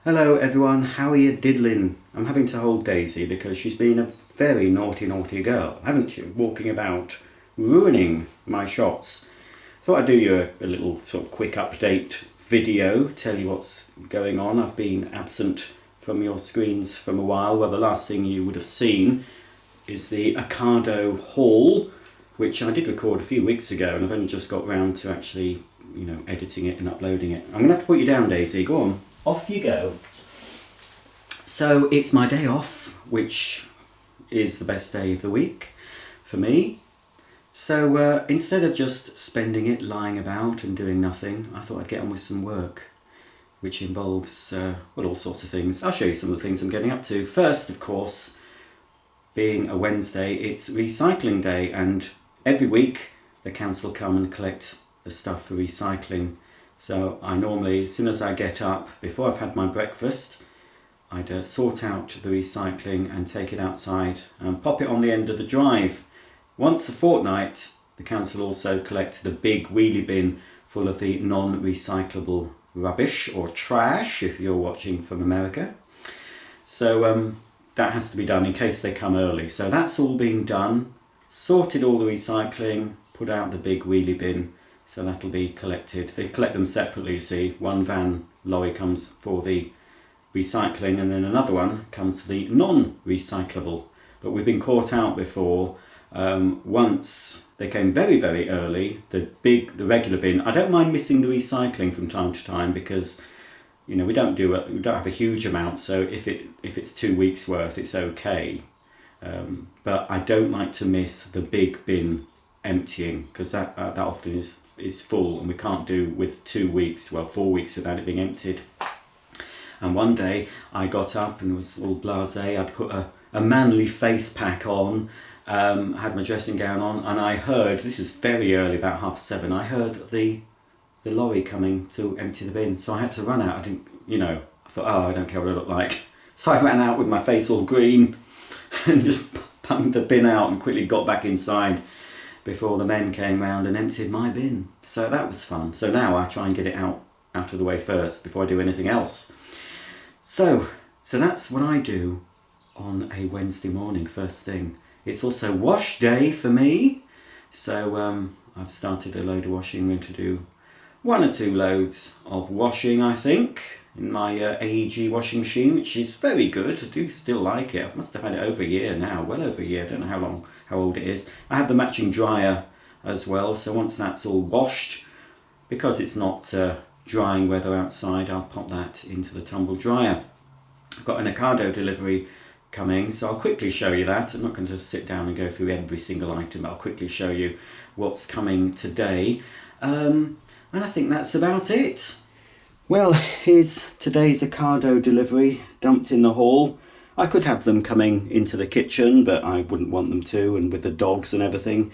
Hello everyone, how are you diddling? I'm having to hold Daisy because she's been a very naughty girl, haven't you? Walking about, ruining my shots. Thought I'd do you a little sort of quick update video, tell you what's going on. I've been absent from your screens from a while. Well, the last thing you would have seen is the Ocado haul, which I did record a few weeks ago, and I've only just got round to actually, editing it and uploading it. I'm going to have to put you down, Daisy. Go on. Off you go. So it's my day off, which is the best day of the week for me. So instead of just spending it lying about and doing nothing, I thought I'd get on with some work, which involves, all sorts of things. I'll show you some of the things I'm getting up to. First, of course, being a Wednesday, it's recycling day, and every week the council come and collect the stuff for recycling. So I normally, as soon as I get up, before I've had my breakfast, I'd sort out the recycling and take it outside and pop it on the end of the drive. Once a fortnight, the council also collects the big wheelie bin full of the non-recyclable rubbish, or trash if you're watching from America. So that has to be done in case they come early. So that's all being done, sorted all the recycling, put out the big wheelie bin. So that'll be collected. They collect them separately, you see. One van lorry comes for the recycling and then another one comes for the non-recyclable. But we've been caught out before. Once they came very early, the regular bin. I don't mind missing the recycling from time to time because we don't have a huge amount, so if it's 2 weeks worth, it's okay. But I don't like to miss the big bin emptying, because that often is full, and we can't do with 2 weeks, 4 weeks without it being emptied. And one day I got up and was all blasé. I'd put a manly face pack on, had my dressing gown on, and I heard, this is very early, about 7:30, I heard the lorry coming to empty the bin. So I had to run out. I didn't, I thought, I don't care what I look like. So I ran out with my face all green and just pumped the bin out and quickly got back inside before the men came round and emptied my bin. So that was fun. So now I try and get it out of the way first before I do anything else. So that's what I do on a Wednesday morning, first thing. It's also wash day for me. So I've started a load of washing. I'm going to do 1 or 2 loads of washing, I think, in my AEG washing machine, which is very good. I do still like it. I must have had it over a year now, well over a year. I don't know how old it is. I have the matching dryer as well, so once that's all washed, because it's not drying weather outside, I'll pop that into the tumble dryer. I've got an Ocado delivery coming, so I'll quickly show you that. I'm not going to sit down and go through every single item, but I'll quickly show you what's coming today. And I think that's about it. Well, here's today's Ocado delivery, dumped in the hall. I could have them coming into the kitchen, but I wouldn't want them to, and with the dogs and everything,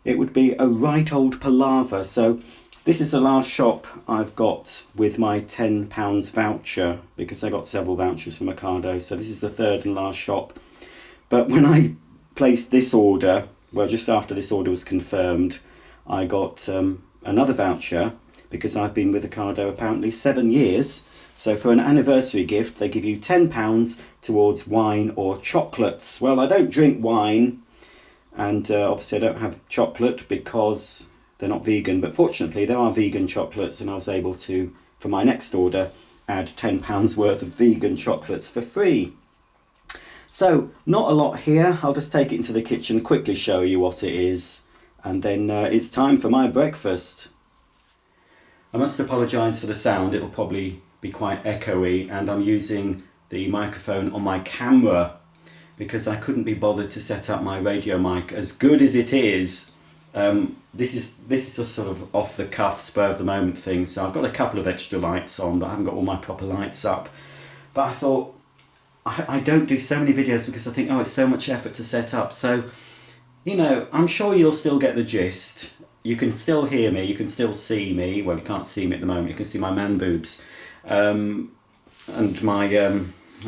it would be a right old palaver. So this is the last shop I've got with my £10 voucher, because I got several vouchers from Ocado, so this is the third and last shop. But when I placed this order, just after this order was confirmed, I got another voucher, because I've been with Ocado apparently 7 years. So for an anniversary gift, they give you £10 towards wine or chocolates. Well, I don't drink wine, and obviously I don't have chocolate because they're not vegan, but fortunately there are vegan chocolates, and I was able to, for my next order, add £10 worth of vegan chocolates for free. So not a lot here. I'll just take it into the kitchen, quickly show you what it is, and then it's time for my breakfast. I must apologise for the sound. It'll probably be quite echoey, and I'm using the microphone on my camera because I couldn't be bothered to set up my radio mic. As good as it is, this is a sort of off the cuff, spur of the moment thing. So I've got a couple of extra lights on, but I haven't got all my proper lights up. But I thought I don't do so many videos because I think, it's so much effort to set up. So I'm sure you'll still get the gist. You can still hear me, you can still see me. Well, you can't see me at the moment, you can see my man boobs. And my, I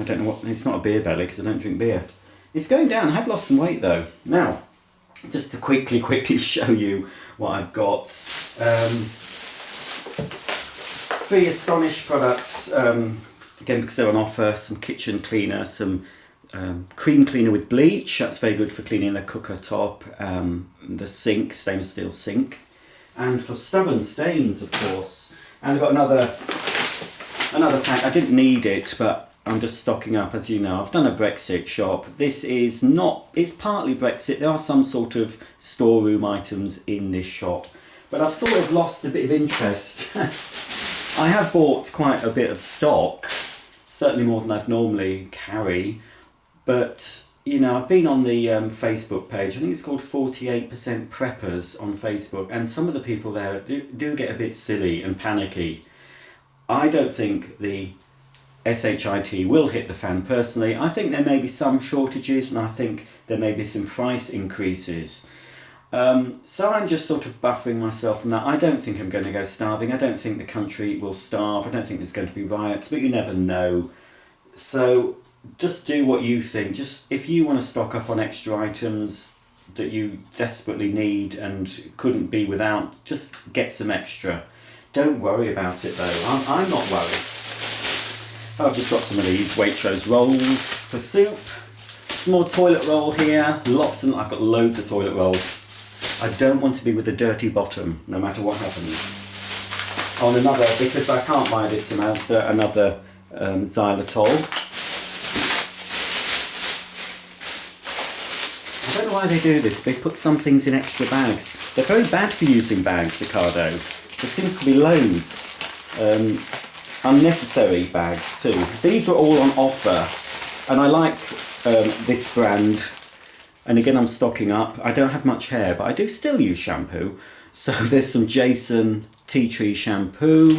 don't know what, it's not a beer belly because I don't drink beer. It's going down. I have lost some weight though. Now, just to quickly show you what I've got. 3 Astonish products again because they're on offer, some kitchen cleaner, some cream cleaner with bleach. That's very good for cleaning the cooker top, the sink, stainless steel sink. And for stubborn stains, of course. And I've got another pack. I didn't need it, but I'm just stocking up, as you know. I've done a Brexit shop. This is not, it's partly Brexit. There are some sort of storeroom items in this shop. But I've sort of lost a bit of interest. I have bought quite a bit of stock, certainly more than I'd normally carry. But, you know, I've been on the Facebook page. I think it's called 48% Preppers on Facebook. And some of the people there do get a bit silly and panicky. I don't think the SHIT will hit the fan personally. I think there may be some shortages, and I think there may be some price increases. So I'm just sort of buffering myself from that. I don't think I'm going to go starving. I don't think the country will starve. I don't think there's going to be riots, but you never know. So just do what you think. Just if you want to stock up on extra items that you desperately need and couldn't be without, just get some extra. Don't worry about it though. I'm not worried. I've just got some of these Waitrose rolls for soup. Some more toilet roll here. I've got loads of toilet rolls. I don't want to be with a dirty bottom, no matter what happens. On another, because I can't buy this from Asda, another xylitol. I don't know why they do this. They put some things in extra bags. They're very bad for using bags, Ocado. There seems to be loads. Unnecessary bags too. These are all on offer, and I like this brand. And again, I'm stocking up. I don't have much hair, but I do still use shampoo. So there's some Jason Tea Tree shampoo,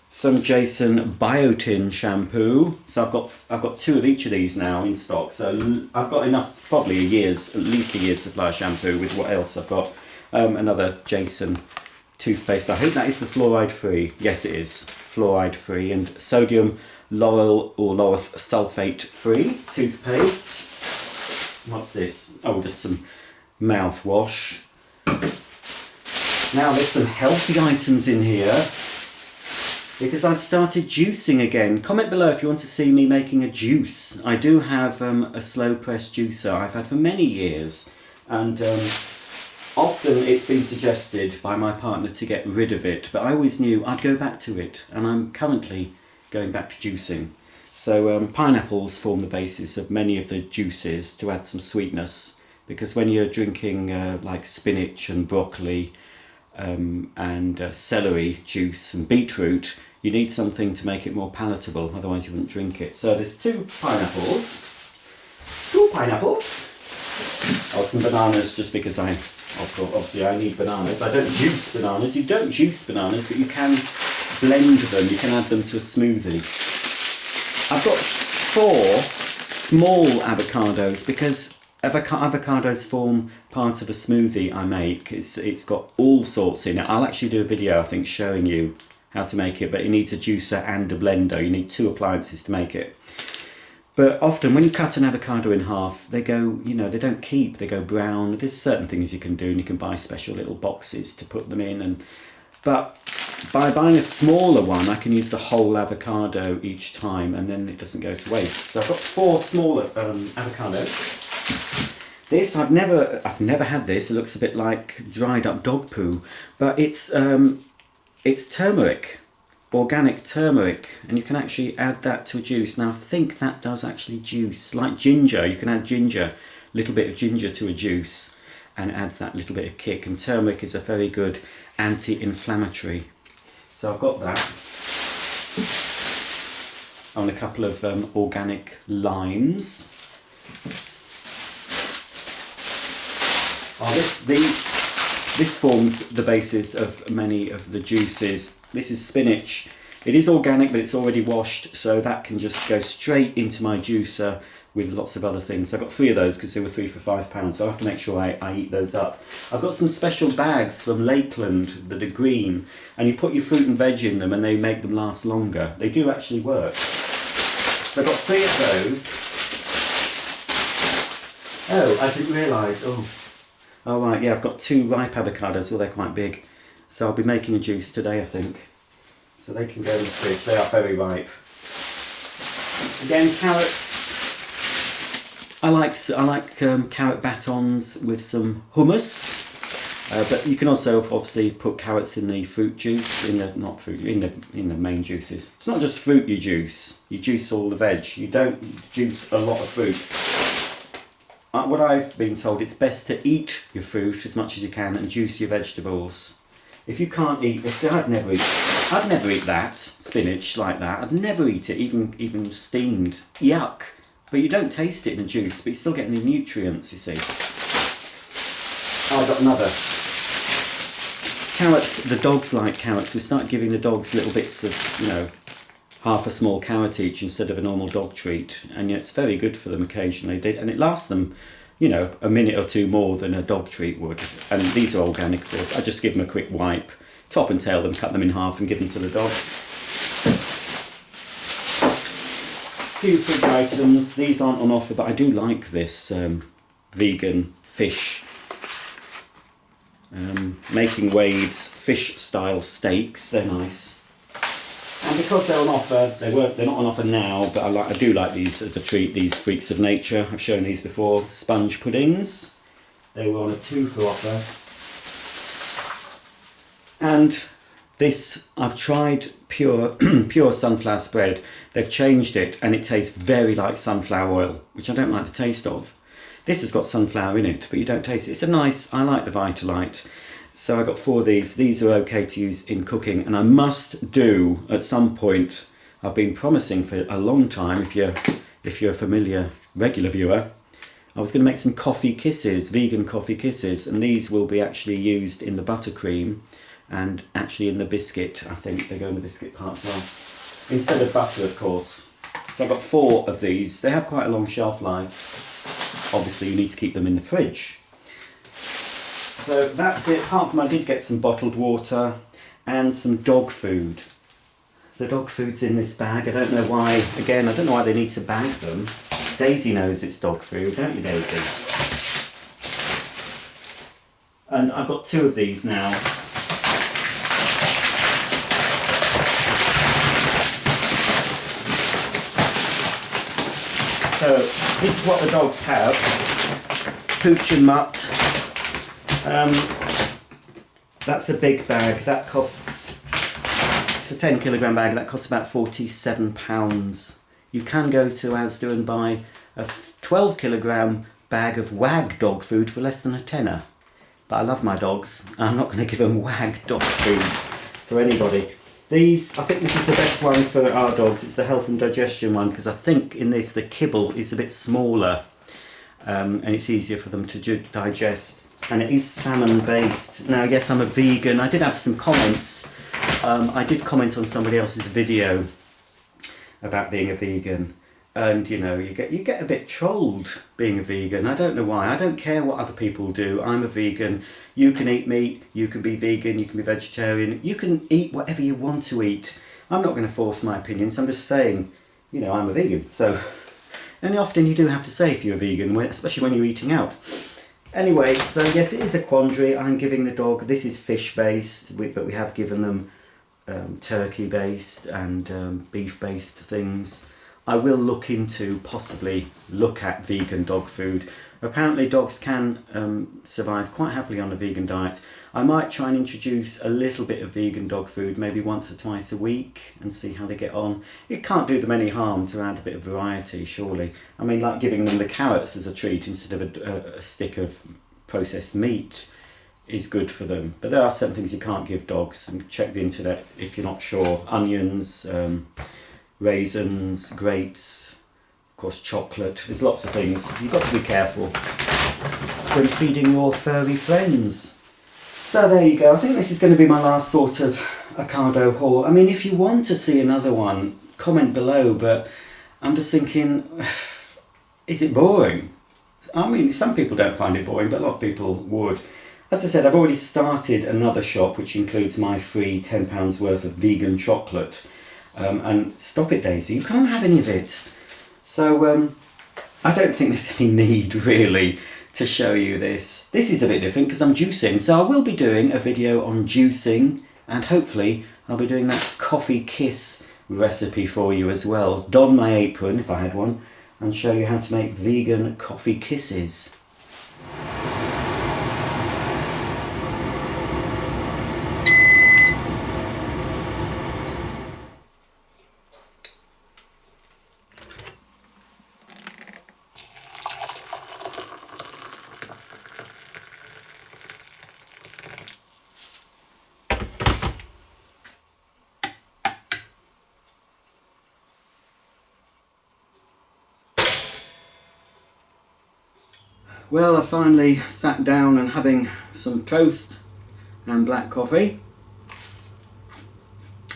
some Jason Biotin shampoo. So I've got 2 of each of these now in stock. So I've got enough, probably at least a year's supply of shampoo with what else I've got. Another Jason toothpaste. I hope that is the fluoride free. Yes, it is fluoride free, and sodium lauryl or lauryl sulfate free toothpaste. What's this? Oh, just some mouthwash. Now there's some healthy items in here because I've started juicing again. Comment below if you want to see me making a juice. I do have a slow press juicer I've had for many years, and often it's been suggested by my partner to get rid of it, but I always knew I'd go back to it, and I'm currently going back to juicing. So pineapples form the basis of many of the juices to add some sweetness, because when you're drinking like spinach and broccoli and celery juice and beetroot, you need something to make it more palatable, otherwise you wouldn't drink it. So there's 2 pineapples. Oh, some bananas, just because obviously I need bananas. I don't juice bananas. You don't juice bananas, but you can blend them. You can add them to a smoothie. I've got 4 small avocados because avocados form part of a smoothie I make. It's got all sorts in it. I'll actually do a video, I think, showing you how to make it, but it needs a juicer and a blender. You need 2 appliances to make it. But often when you cut an avocado in half, they go, you know, they don't keep, they go brown. There's certain things you can do, and you can buy special little boxes to put them in. But by buying a smaller one, I can use the whole avocado each time, and then it doesn't go to waste. So I've got 4 smaller avocados. This, I've never had this. It looks a bit like dried up dog poo, but it's turmeric. Organic turmeric, and you can actually add that to a juice. Now I think that does actually juice, like ginger. You can add ginger, a little bit of ginger to a juice, and it adds that little bit of kick. And turmeric is a very good anti-inflammatory. So I've got that. And a couple of organic limes. Oh, this forms the basis of many of the juices. This is spinach. It is organic, but it's already washed, so that can just go straight into my juicer with lots of other things. I've got 3 of those because they were 3 for £5, so I have to make sure I eat those up. I've got some special bags from Lakeland that are green, and you put your fruit and veg in them and they make them last longer. They do actually work. So I've got 3 of those. Oh, I didn't realise. Oh right, yeah, I've got 2 ripe avocados. Well, they're quite big. So I'll be making a juice today, I think. so they can go in the fridge. They are very ripe. Again, carrots. I like carrot batons with some hummus. But you can also obviously put carrots in the fruit juice, in the main juices. It's not just fruit you juice all the veg. You don't juice a lot of fruit. What I've been told, it's best to eat your fruit as much as you can and juice your vegetables. If you can't eat, I'd never eat that, spinach like that. I'd never eat it, even steamed. Yuck. But you don't taste it in the juice, but you're still getting the nutrients, you see. Oh, I've got another. Carrots, the dogs like carrots. We start giving the dogs little bits of, half a small carrot each instead of a normal dog treat. And it's very good for them occasionally. And it lasts them, a minute or two more than a dog treat would. And these are organic, of course. I just give them a quick wipe, top and tail them, cut them in half and give them to the dogs. Few fridge items. These aren't on offer, but I do like this vegan fish. Making Wade's fish style steaks, they're nice, and because they're on offer, they're not on offer now, but I do like these as a treat, these freaks of nature. I've shown these before. Sponge puddings, they were on a 2 for offer. And this, I've tried pure sunflower spread. They've changed it and it tastes very like sunflower oil, which I don't like the taste of. This has got sunflower in it, but you don't taste it. It's I like the Vitalite. So I got 4 of these. These are okay to use in cooking, and I must do at some point. I've been promising for a long time, if you're a familiar, regular viewer, I was going to make some coffee kisses, vegan coffee kisses, and these will be actually used in the buttercream and actually in the biscuit. I think they go in the biscuit part as well, instead of butter, of course. So I've got 4 of these. They have quite a long shelf life. Obviously you need to keep them in the fridge. So that's it. Apart from I did get some bottled water and some dog food. The dog food's in this bag. I don't know why. Again, I don't know why they need to bag them. Daisy knows it's dog food, don't you, Daisy? And I've got 2 of these now. So this is what the dogs have. Pooch and Mutt. That's a big bag. That costs, it's a 10 kilogram bag. That costs about £47. You can go to Asda and buy a 12 kilogram bag of WAG dog food for less than a tenner. But I love my dogs. I'm not going to give them WAG dog food for anybody. These, I think this is the best one for our dogs. It's the health and digestion one, because I think in this the kibble is a bit smaller and it's easier for them to digest. And it is salmon based. Now, yes, I'm a vegan. I did have some comments. I did comment on somebody else's video about being a vegan, and you get a bit trolled being a vegan. I don't know why. I don't care what other people do. I'm a vegan. You can eat meat, you can be vegan, you can be vegetarian, you can eat whatever you want to eat. I'm not going to force my opinions. I'm just saying, I'm a vegan. So, and often you do have to say if you're a vegan, especially when you're eating out. Anyway, so yes, it is a quandary. I'm giving the dog, this is fish based, but we have given them turkey based and beef based things. I will possibly look at vegan dog food. Apparently dogs can survive quite happily on a vegan diet. I might try and introduce a little bit of vegan dog food, maybe once or twice a week, and see how they get on. It can't do them any harm to add a bit of variety, surely. I mean, like giving them the carrots as a treat instead of a stick of processed meat is good for them. But there are some things you can't give dogs, and check the internet if you're not sure. Onions, raisins, grapes, of course chocolate. There's lots of things. You've got to be careful when feeding your furry friends. So there you go. I think this is going to be my last sort of Ocado haul. I mean, if you want to see another one, comment below, but I'm just thinking, is it boring? I mean, some people don't find it boring, but a lot of people would. As I said, I've already started another shop which includes my free £10 worth of vegan chocolate. And stop it, Daisy, you can't have any of it. So I don't think there's any need really to show you this. This is a bit different because I'm juicing, so I will be doing a video on juicing, and hopefully I'll be doing that coffee kiss recipe for you as well. Don my apron, if I had one, and show you how to make vegan coffee kisses. Well, I finally sat down and having some toast and black coffee.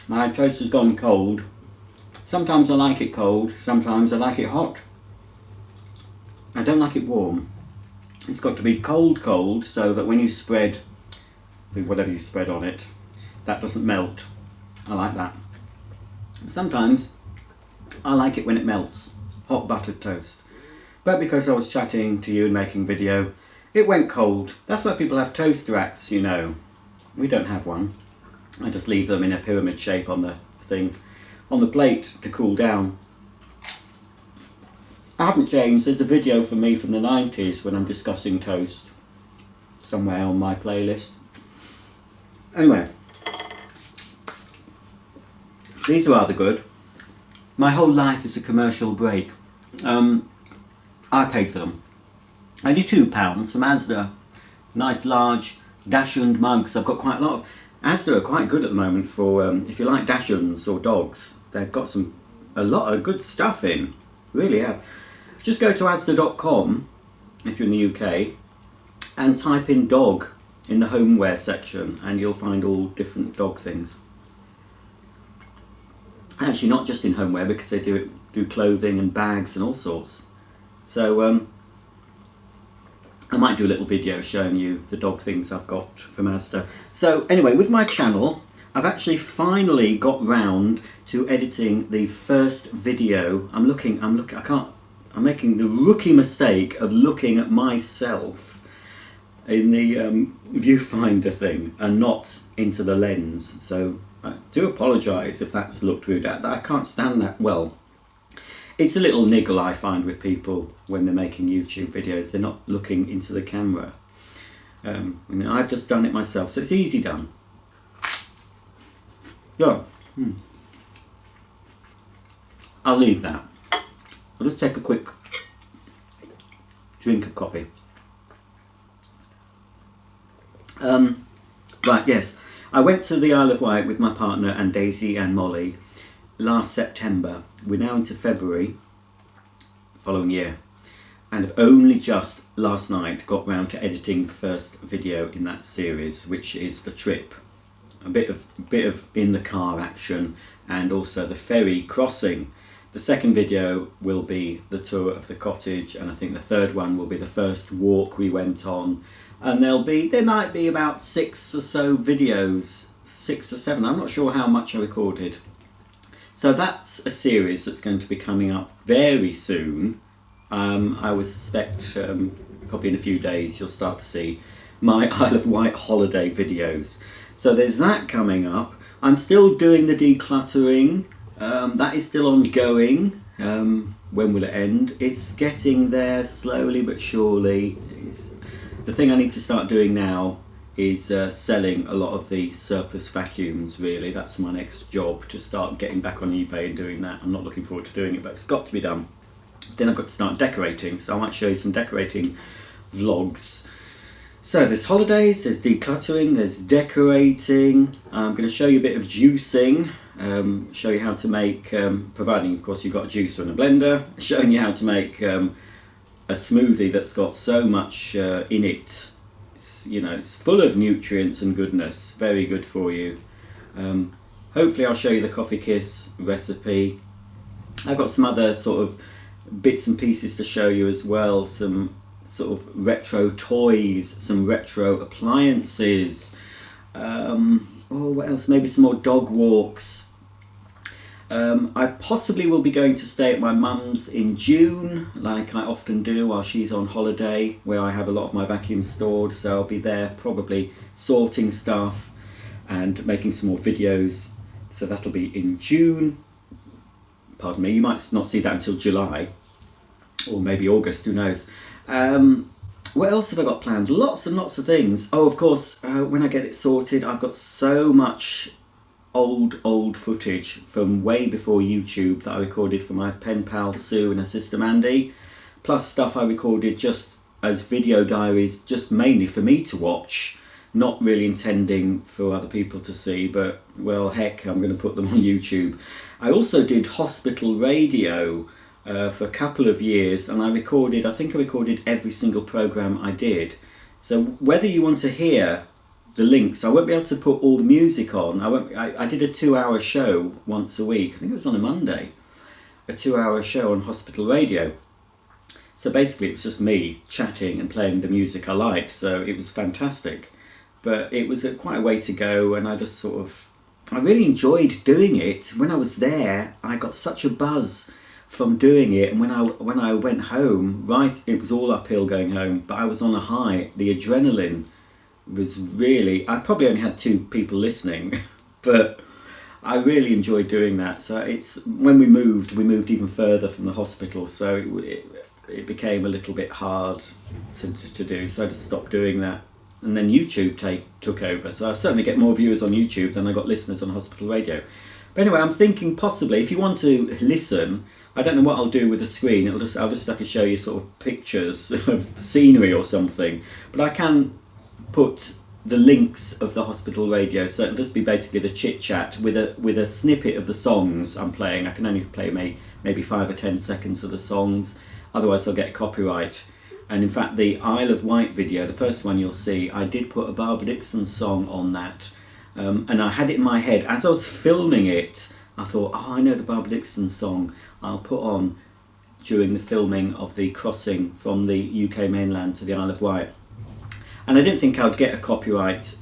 My toast has gone cold. Sometimes I like it cold, sometimes I like it hot. I don't like it warm. It's got to be cold so that when you spread whatever you spread on it, that doesn't melt. I like that. Sometimes I like it when it melts. Hot buttered toast. But because I was chatting to you and making video, it went cold. That's why people have toast racks, you know. We don't have one. I just leave them in a pyramid shape on the thing, on the plate to cool down. I haven't changed. There's a video for me from the 90s when I'm discussing toast somewhere on my playlist. Anyway, these are rather good. My whole life is a commercial break. I paid for them. Only £2 from Asda. Nice large Dachshund mugs. I've got quite a lot of. Asda are quite good at the moment for if you like Dachshunds or dogs. They've got a lot of good stuff in. Really have. Just go to asda.com if you're in the UK and type in dog in the homeware section and you'll find all different dog things. And actually not just in homeware, because they do clothing and bags and all sorts. So I might do a little video showing you the dog things I've got from Asda. So anyway, with my channel, I've actually finally got round to editing the first video. I'm making the rookie mistake of looking at myself in the viewfinder thing and not into the lens. So I do apologise if that's looked rude. I can't stand that. Well, it's a little niggle I find with people when they're making YouTube videos. They're not looking into the camera. I've just done it myself, so it's easy done. Yeah. I'll leave that. I'll just take a quick drink of coffee. Right, yes. I went to the Isle of Wight with my partner and Daisy and Molly last September. We're now into February, following year, and have only just last night got round to editing the first video in that series, which is the trip. A bit of in the car action and also the ferry crossing. The second video will be the tour of the cottage, and I think the third one will be the first walk we went on. And there might be about 6 or so videos, 6 or 7, I'm not sure how much I recorded. So that's a series that's going to be coming up very soon. I would suspect probably in a few days you'll start to see my Isle of Wight holiday videos. So there's that coming up. I'm still doing the decluttering. That is still ongoing. When will it end? It's getting there slowly but surely. The thing I need to start doing now is selling a lot of the surplus vacuums, really. That's my next job, to start getting back on eBay and doing that. I'm not looking forward to doing it, but it's got to be done. Then I've got to start decorating, so I might show you some decorating vlogs. So there's holidays, there's decluttering, there's decorating. I'm going to show you a bit of juicing, show you how to make, providing of course you've got a juicer and a blender, showing you how to make a smoothie that's got so much in it. It's full of nutrients and goodness, very good for you. Hopefully I'll show you the coffee kiss recipe. I've got some other sort of bits and pieces to show you as well, some sort of retro toys, some retro appliances, what else, maybe some more dog walks. I possibly will be going to stay at my mum's in June, like I often do while she's on holiday, where I have a lot of my vacuums stored, so I'll be there probably sorting stuff and making some more videos. So that'll be in June. Pardon me, you might not see that until July, or maybe August, who knows. What else have I got planned? Lots and lots of things. Oh, of course, when I get it sorted, I've got so much old footage from way before YouTube that I recorded for my pen pal Sue and her sister Mandy, plus stuff I recorded just as video diaries, just mainly for me to watch, not really intending for other people to see, but well, heck, I'm going to put them on YouTube. I also did hospital radio for a couple of years, and I think I recorded every single program I did. So whether you want to hear the links, I won't be able to put all the music on. I did a 2-hour show once a week. I think it was on a Monday, a 2-hour show on hospital radio. So basically it was just me chatting and playing the music I liked, so it was fantastic. But it was quite a way to go, and I just I really enjoyed doing it. When I was there, I got such a buzz from doing it, and when I went home, it was all uphill going home, but I was on a high. The adrenaline was really, I probably only had 2 people listening, but I really enjoyed doing that. So when we moved even further from the hospital, so it became a little bit hard to do, so I just stopped doing that. And then YouTube took over, so I certainly get more viewers on YouTube than I got listeners on hospital radio. But anyway, I'm thinking possibly, if you want to listen, I don't know what I'll do with the screen. I'll just have to show you sort of pictures of scenery or something. But I can put the links of the hospital radio, so it'll just be basically the chit chat with a snippet of the songs I'm playing. I can only play maybe 5 or 10 seconds of the songs, otherwise I'll get copyright. And in fact, the Isle of Wight video, the first one you'll see, I did put a Barbara Dickson song on that. And I had it in my head. As I was filming it, I thought, oh, I know the Barbara Dickson song I'll put on during the filming of the crossing from the UK mainland to the Isle of Wight. And I didn't think I'd get a copyright.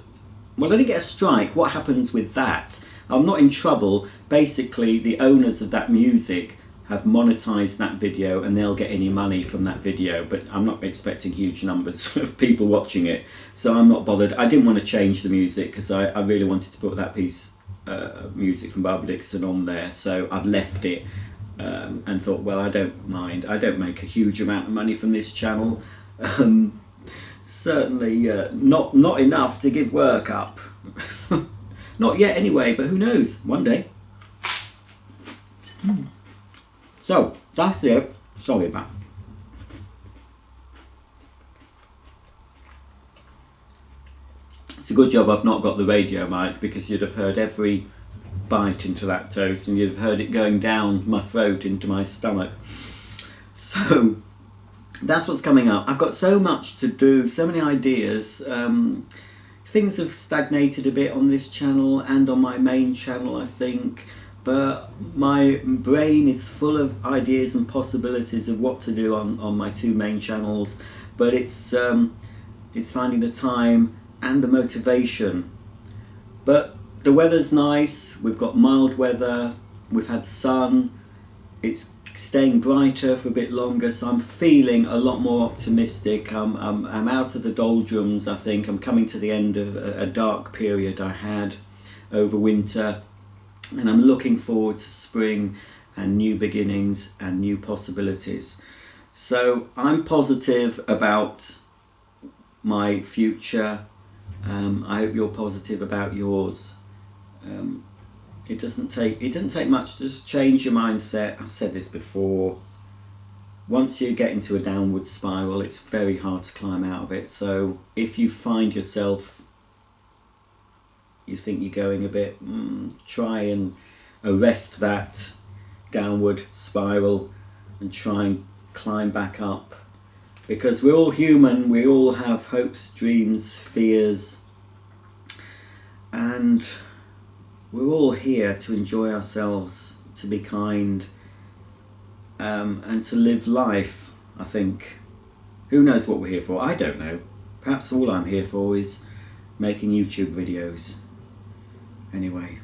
Well, I didn't get a strike. What happens with that? I'm not in trouble. Basically, the owners of that music have monetized that video, and they'll get any money from that video, but I'm not expecting huge numbers of people watching it, so I'm not bothered. I didn't want to change the music because I really wanted to put that piece of music from Barbara Dickson on there, so I've left it and thought, well, I don't mind. I don't make a huge amount of money from this channel, certainly not enough to give work up. Not yet anyway, but who knows, one day. So, that's it. Sorry about that. It's a good job I've not got the radio mic, because you'd have heard every bite into that toast, and you'd have heard it going down my throat into my stomach. So, that's what's coming up. I've got so much to do, so many ideas. Things have stagnated a bit on this channel and on my main channel, I think. But my brain is full of ideas and possibilities of what to do on my 2 main channels, but it's finding the time and the motivation. But the weather's nice, we've got mild weather, we've had sun, it's staying brighter for a bit longer, so I'm feeling a lot more optimistic. I'm out of the doldrums, I think. I'm coming to the end of a dark period I had over winter. And I'm looking forward to spring and new beginnings and new possibilities. So I'm positive about my future. I hope you're positive about yours. It doesn't take much to just change your mindset. I've said this before. Once you get into a downward spiral, it's very hard to climb out of it. So if you find yourself, you think you're going a bit, try and arrest that downward spiral and try and climb back up, because we're all human, we all have hopes, dreams, fears, and we're all here to enjoy ourselves, to be kind, and to live life, I think. Who knows what we're here for? I don't know. Perhaps all I'm here for is making YouTube videos. Anyway,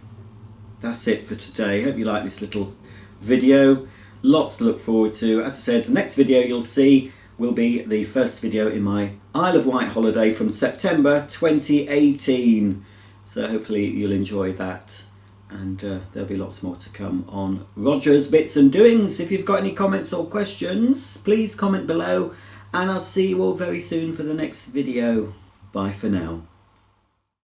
that's it for today. Hope you like this little video. Lots to look forward to. As I said, the next video you'll see will be the first video in my Isle of Wight holiday from September 2018. So hopefully you'll enjoy that. and there'll be lots more to come on Roger's Bits and Doings. If you've got any comments or questions, please comment below, and I'll see you all very soon for the next video. Bye for now.